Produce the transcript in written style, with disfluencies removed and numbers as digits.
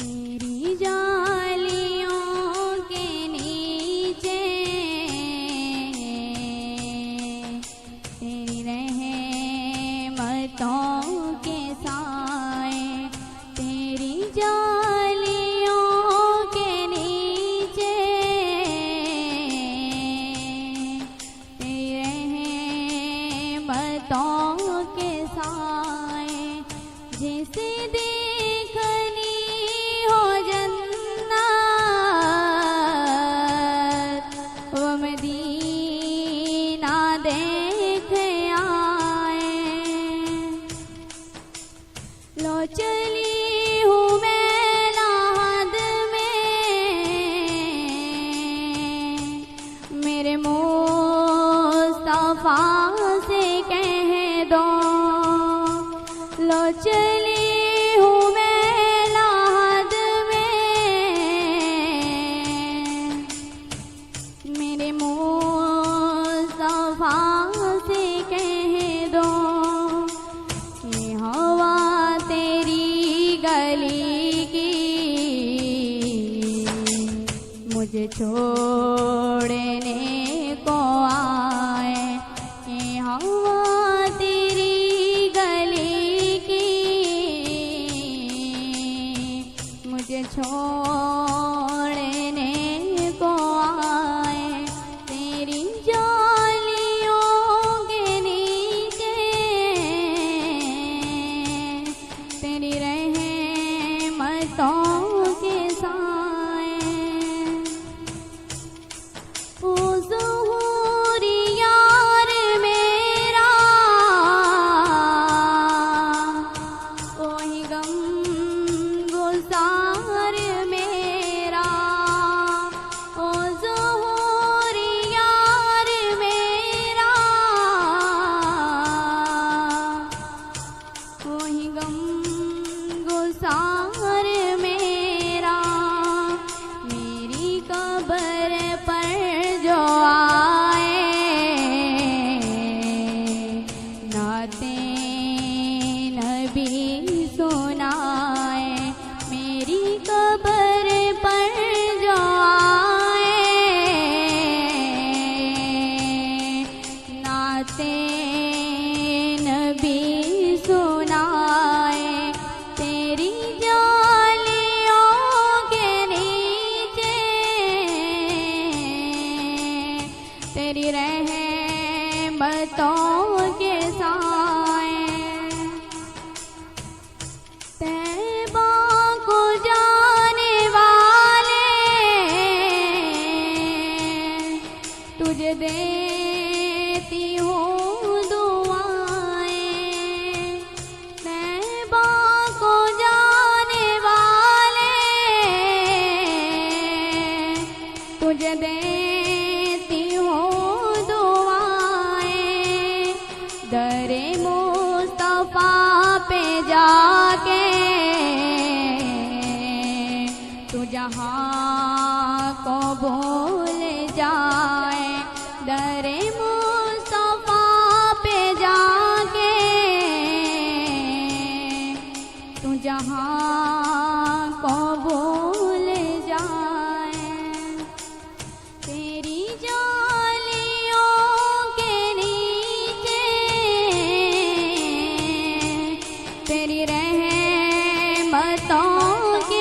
तेरी जालियों के नीचे तेरी रहमतों के साए, तेरी जालियों के नीचे तेरी रहमतों के साए, जैसे देखनी हो जन्नत वो मदीना देख आए। लो चली हूँ मैं लाद में, मेरे मुस्तफा से कह दो। लो चली हूँ मैं लाद में, मेरे मुस्तफा से कह दो कि हवा तेरी गली की मुझे छोड़ने को आए, कि हवा तेरी गली की मुझे छोड़ने को आए। तेरी जालियों के नीचे तेरी रहमतों के साए, ओ ज़ुहूर यार मेरा, कोई गम गुज़ार मेरा, ओ ज़ुहूर यार मेरा, कोई गम गुज़ार मेरा। मेरी कब्र पर जो आए नाते नबी सुनाए, मेरी कब्र पर जो आए नाते नबी सुनाए। तेरी जालियों के नीचे तेरी रहमतों के साए, तैबा को जाने वाले तुझे देती हूँ दुआएं। तैबा को जाने वाले तुझे देती हूँ दुआएं। दरे मुस्तफा पे जाके तू जहाँ को भूल जाए, दरे मुस्तफा पे जाके तू जहाँ को भूल जाए। तेरी जालियों के नीचे तेरी रहमतों के